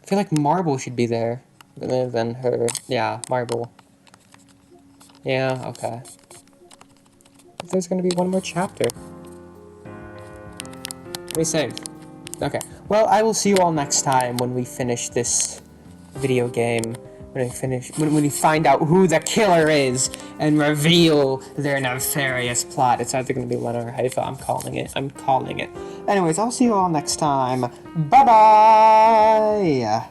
I feel like Marble should be there rather than her. Yeah, Marble. Yeah, okay. There's gonna be one more chapter. Let me save. Okay. Well, I will see you all next time when we finish this video game. When we find out who the killer is and reveal their nefarious plot. It's either going to be Lena or Haifa. I'm calling it. I'm calling it. Anyways, I'll see you all next time. Bye-bye!